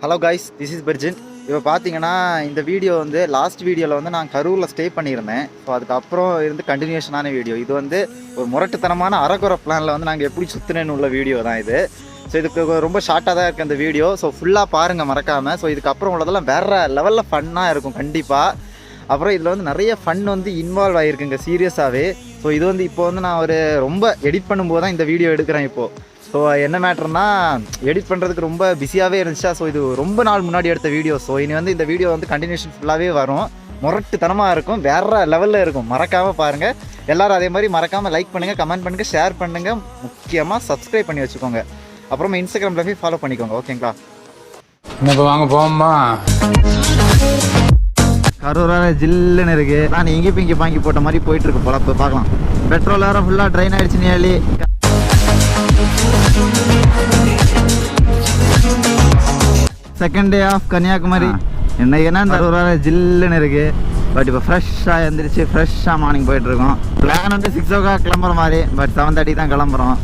Hello guys, this is Bergin. இப்போ பார்த்தீங்கன்னா இந்த வீடியோ வந்து லாஸ்ட் வீடியோவில் வந்து நான் கரூரில் ஸ்டே பண்ணியிருந்தேன். ஸோ அதுக்கப்புறம் இருந்து கண்டினியூஷனான வீடியோ. இது வந்து ஒரு முரட்டுத்தனமான அரகுற பிளானில் வந்து நாங்கள் எப்படி சுற்றுனேன்னு உள்ள வீடியோ தான் இது. ஸோ இதுக்கு ரொம்ப ஷார்ட்டாக தான் இருக்குது அந்த வீடியோ. ஸோ ஃபுல்லாக பாருங்கள் மறக்காமல். ஸோ இதுக்கப்புறம் உள்ளதெல்லாம் வேறு லெவலில் ஃபன்னாக இருக்கும் கண்டிப்பாக. அப்புறம் இதில் வந்து நிறைய ஃபன் வந்து இன்வால்வ் ஆகிருக்குங்க சீரியஸாகவே. ஸோ இது வந்து இப்போ வந்து நான் ஒரு ரொம்ப எடிட் பண்ணும்போது தான் இந்த வீடியோ எடுக்கிறேன் இப்போது. ஸோ என்ன மேட்டர்னா, எடிட் பண்ணுறதுக்கு ரொம்ப பிஸியாகவே இருந்துச்சா. ஸோ இது ரொம்ப நாள் முன்னாடி எடுத்த வீடியோ. ஸோ இனி வந்து இந்த வீடியோ வந்து கண்டினியூஷன் ஃபுல்லாகவே வரும். முரட்டுத்தனமாக இருக்கும், வேறு லெவலில் இருக்கும். மறக்காமல் பாருங்கள் எல்லோரும். அதே மாதிரி மறக்காமல் லைக் பண்ணுங்கள், கமெண்ட் பண்ணுங்கள், ஷேர் பண்ணுங்கள், முக்கியமாக சப்ஸ்கிரைப் பண்ணி வச்சுக்கோங்க. அப்புறமா இன்ஸ்டாகிராமில் போய் ஃபாலோ பண்ணிக்கோங்க. ஓகேங்களா? இப்போ வாங்க போமா. கரூரான ஜில்லுன்னு இருக்குது. நான் இங்கே பிங்கி பாங்கி போட்ட மாதிரி போயிட்டுருக்கு போல. இப்போ பார்க்கலாம். பெட்ரோல் வேறு ஃபுல்லாக ட்ரைன் ஆகிடுச்சு. Nearly second day of Kanyakumari. என்ன கரூரான ஜில்லுன்னு இருக்குது. பட் இப்போ ஃப்ரெஷ்ஷாக எழுந்திரிச்சு ஃப்ரெஷ்ஷாக மார்னிங் போயிட்டுருக்கோம். பிளான் வந்து 6 o'clock கிளம்புற மாதிரி, பட் 7:30 தான் கிளம்புறோம்.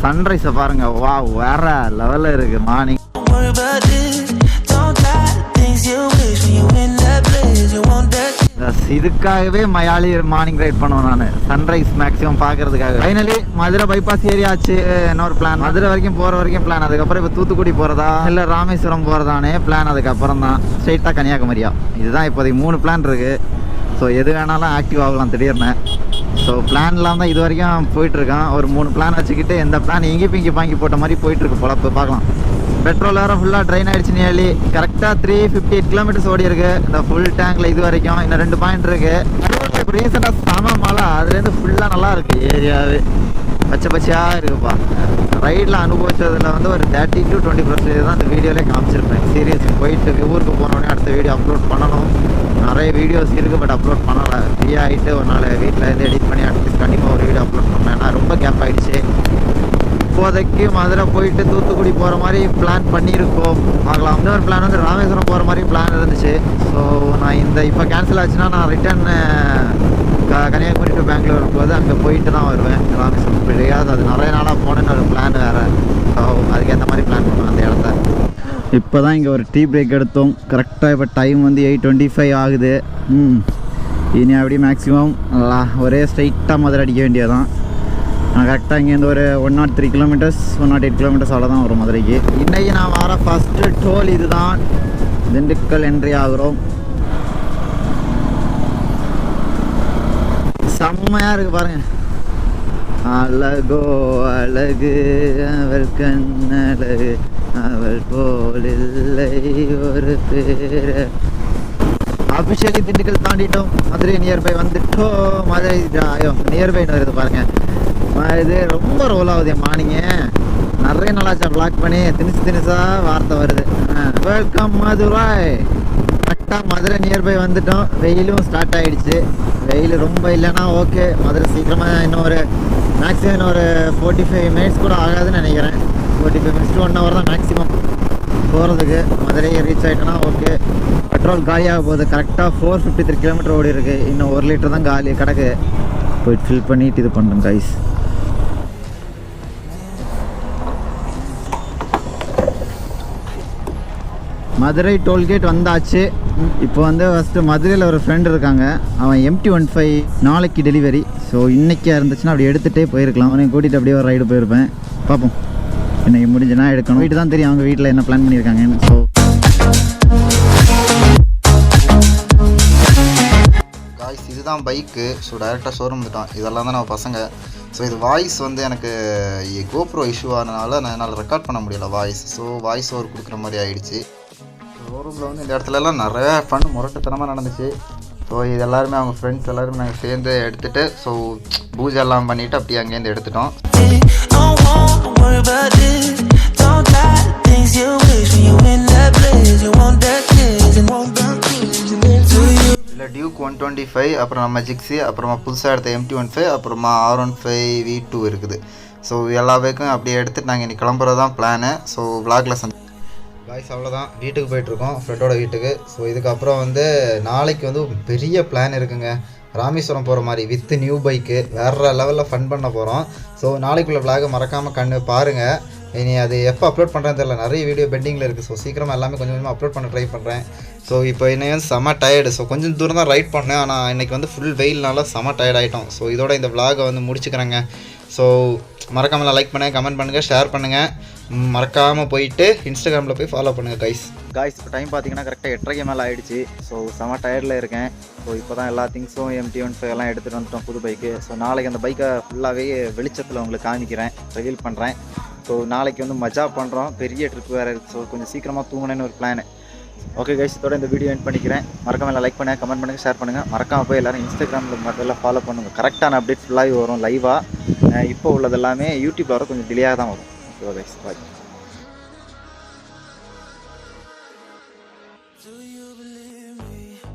சன்ரைஸை பாருங்கள், வா வேறு லெவலில் இருக்குது மார்னிங். இதுக்காகவே மயாலி மார்னிங் ரைட் பண்ணுவேன் நான், சன்ரைஸ் மேக்ஸிமம் பார்க்கறதுக்காக. ஃபைனலி மதுரை பைபாஸ் ஏரியாச்சு. இன்னொரு பிளான் மதுரை வரைக்கும் போகிற வரைக்கும் பிளான். அதுக்கப்புறம் இப்போ தூத்துக்குடி போகிறதா இல்லை ராமேஸ்வரம் போகிறதானே பிளான். அதுக்கப்புறம் தான் ஸ்ட்ரெயிட்டாக கன்னியாகுமரியா. இதுதான் இப்போதைக்கு 3 பிளான் இருக்குது. ஸோ எது வேணாலும் ஆக்டிவ் ஆகலாம் திடீர்னு. ஸோ பிளான்லாம் தான் இது வரைக்கும் போயிட்டுருக்கான். ஒரு 3 பிளான் வச்சுக்கிட்டு எந்த பிளான் இங்கி பாங்கி போட்ட மாதிரி போயிட்டுருக்கு போல. இப்போ பார்க்கலாம். பெட்ரோல் வேறு ஃபுல்லாக ட்ரைன் ஆகிடுச்சு. நியர்லி கரெக்டாக 358 kilometers ஓடி இருக்குது இந்த ஃபுல் டேங்கில். இது வரைக்கும் இன்னும் 2 பாயிண்ட் இருக்குது. இப்போ ரீசெண்டாக சம மழை, அதுலேருந்து ஃபுல்லாக நல்லா இருக்குது ஏரியாவே. பச்சை பச்சையாக இருக்குப்பா. ரைடில் அனுபவிச்சதில் வந்து ஒரு 30 to 20% தான் இந்த வீடியோவிலே காமிச்சிருப்பேன். சீரியஸ் போயிட்டு ஊருக்கு போனோடனே அடுத்த வீடியோ அப்லோட் பண்ணணும். நிறைய வீடியோஸ் இருக்குது, பட் அப்லோட் பண்ணலை. ஃப்ரீயாக ஆகிட்டு ஒரு நாள் வீட்டில் இருந்து எடிட் பண்ணி அட்லீஸ்ட் கண்டிப்பாக ஒரு வீடியோ அப்லோட் பண்ணேன். ஏன்னா ரொம்ப கேப் ஆகிடுச்சு. இப்போதைக்கு மதுரை போயிட்டு தூத்துக்குடி போகிற மாதிரி பிளான் பண்ணியிருக்கோம். பார்க்கலாம். இன்னொரு பிளான் வந்து ராமேஸ்வரம் போகிற மாதிரி பிளான் இருந்துச்சு. ஸோ நான் இப்போ கேன்சல் ஆச்சுன்னா நான் ரிட்டர்ன் கன்னியாகுமரி டு பெங்களூர் போது அங்கே போயிட்டு தான் வருவேன். ராமேஸ்வரம் கிடையாது, அது நிறைய நாளாக போனேன்னு ஒரு பிளான் வேறு. ஸோ அதுக்கேற்ற மாதிரி பிளான் பண்ணுவேன் அந்த இடத்த. இப்போ தான் இங்கே ஒரு டீ பிரேக் எடுத்தோம். கரெக்டாக இப்போ டைம் வந்து 8:25 ஆகுது. இனி அப்படியே மேக்ஸிமம் ஒரே ஸ்ட்ரைட்டாக மதுரை அடிக்க வேண்டியதான். நான் கரெக்டாக இங்கேருந்து ஒரு 103 kilometers 108 kilometers அவ்வளோதான் வரும் மதுரைக்கு. இன்றைக்கி நான் வர ஃபஸ்ட்டு டோல் இது தான். திண்டுக்கல் என்ட்ரி ஆகிறோம். செம்மையாக இருக்குது பாருங்கள். அழகோ அழகு அவள் கண்ணழகு அவள் போல் இல்லை ஒரு பேர. அஃபிஷியலி திண்டுக்கல் தாண்டிட்டோம். மதுரை நியர்பை வந்துட்டோம். மதுரை நியர்பைன்னு வருது பாருங்கள். இது ரொம்ப ரோல் ஆகுது மார்னிங்க. நிறைய நல்லாச்சா பிளாக் பண்ணி திணிசாக வார்த்தை வருது. வெல்கம் மதுரை. கரெக்டாக மதுரை நியர்பை வந்துட்டோம். வெயிலும் ஸ்டார்ட் ஆகிடுச்சு. வெயில் ரொம்ப இல்லைன்னா ஓகே. மதுரை சீக்கிரமாக இன்னும் ஒரு மேக்ஸிமம் இன்னும் ஒரு 45 minutes கூட ஆகாதுன்னு நினைக்கிறேன். 45 minutes to 1 hour தான் மேக்ஸிமம் போகிறதுக்கு. மதுரையை ரீச் ஆகிட்டோன்னா ஓகே. பெட்ரோல் காலியாக போகுது. கரெக்டாக 453 kilometers ஓடி இருக்குது. இன்னும் 1 liter தான் காலி கிடக்கு. போயிட்டு ஃபில் பண்ணிவிட்டு இது பண்ணுறேன் கைஸ். மதுரை டோல்கேட் வந்தாச்சு. இப்போ வந்து ஃபஸ்ட்டு மதுரையில் ஒரு ஃப்ரெண்டு இருக்காங்க. அவன் MT15 நாளைக்கு டெலிவரி. ஸோ இன்றைக்கே இருந்துச்சுன்னா அப்படி எடுத்துகிட்டே போயிருக்கலாம். அவனை கூட்டிகிட்டு அப்படியே ஒரு ரைடு போயிருப்பேன். பார்ப்போம் இன்றைக்கி முடிஞ்சுன்னா எடுக்கணும். வீட்டு தான் தெரியும் அவங்க வீட்டில் என்ன பிளான் பண்ணியிருக்காங்கன்னு. ஸோ காய்ஸ் இதுதான் பைக்கு. ஸோ டைரெக்டாக ஷோரூம் வந்துட்டான். இதெல்லாம் தான் நம்ம பசங்க. ஸோ இது வாய்ஸ் வந்து எனக்கு கோப்ரோ இஷ்யூ ஆனதுனால நான் என்னால் ரெக்கார்ட் பண்ண முடியல வாய்ஸ். ஸோ வாய்ஸ் ஓவர் கொடுக்குற மாதிரி ஆகிடுச்சு. ஷோரூமில் வந்து இந்த இடத்துலலாம் நிறையா ஃபன் முரட்டுத்தனமாக நடந்துச்சு. ஸோ இது எல்லாருமே அவங்க ஃப்ரெண்ட்ஸ் எல்லாருமே நாங்கள் சேர்ந்து எடுத்துகிட்டு ஸோ பூஜை எல்லாம் பண்ணிவிட்டு அப்படியே அங்கேருந்து எடுத்துட்டோம். இல்லை டியூக் 125, அப்புறம் நம்ம ஜிக்ஸி, அப்புறமா புதுசாக எடுத்த MT15, அப்புறமா R15 V2 இருக்குது. ஸோ எல்லா பேக்கும் அப்படியே எடுத்துகிட்டு நாங்கள் இன்றைக்கி கிளம்புறது தான் பிளானு. ஸோ விளாகில் காய்ஸ் அவ்வளோதான். வீட்டுக்கு போயிட்டுருக்கோம், ஃப்ரெண்டோட வீட்டுக்கு. ஸோ இதுக்கப்புறம் வந்து நாளைக்கு வந்து பெரிய பிளான் இருக்குங்க. ராமேஸ்வரம் போகிற மாதிரி வித் நியூ பைக்கு. வேறு லெவலில் ஃபன் பண்ண போகிறோம். ஸோ நாளைக்குள்ள விளாகை மறக்காமல் பாருங்கள். இனி அது எப்போ அப்லோட் பண்ணுறேன்னு தெரியல, நிறைய வீடியோ பெண்டிங்கில் இருக்குது. ஸோ சீக்கிரமாக எல்லாமே கொஞ்சம் கொஞ்சமாக அப்லோட் பண்ண ட்ரை பண்ணுறேன். ஸோ இப்போ என்ன செம்ம டயர்டு. ஸோ கொஞ்சம் தூரம் தான் ரைட் பண்ணேன், ஆனால் இன்றைக்கி வந்து ஃபுல் வெயில்னால செம்ம டயர்ட் ஆகிட்டோம். ஸோ இதோட இந்த விலாகை வந்து முடிச்சுக்கிறேங்க. ஸோ மறக்காமல் லைக் பண்ணுங்கள், கமெண்ட் பண்ணுங்கள், ஷேர் பண்ணுங்கள். மறக்காமல் போயிட்டு இன்ஸ்டாகிராமில் போய் ஃபாலோ பண்ணுங்கள் கைஸ். இப்போ டைம் பார்த்தீங்கன்னா கரெக்டாக 8:30 மேலே ஆகிடுச்சு. ஸோ செம்ம டயர்டில் இருக்கேன். ஸோ இப்போ தான் எல்லா திங்ஸும் MT15 எல்லாம் எடுத்துகிட்டு வந்துட்டோம், புது பைக்கு. ஸோ நாளைக்கு அந்த பைக்கை ஃபுல்லாகவே வெளிச்சத்தில் உங்களுக்கு காமிக்கிறேன், ரிவீல் பண்ணுறேன். ஸோ நாளைக்கு வந்து மஜா பண்ணுறோம், பெரிய ட்ரிப் வேறு இருக்குது. ஸோ கொஞ்சம் சீக்கிரமாக தூங்கணுன்னு ஒரு பிளான். ஓகே கைஸ், இதோட இந்த வீடியோ எண்ட் பண்ணிக்கிறேன். மறக்காமல் லைக் பண்ணுங்கள், கமெண்ட் பண்ணுங்கள், ஷேர் பண்ணுங்கள். மறக்காமல் போய் எல்லோரும் இன்ஸ்டாகிராமில் முதல்ல ஃபாலோ பண்ணுங்கள். கரெக்டான அப்டேட் ஃபுல்லாகவே வரும் லைவாக. இப்போ உள்ளது எல்லாமே யூடியூப்பில் வர கொஞ்சம் டிலேயாக தான் வரும். ஓகே கைஸ், பாய்.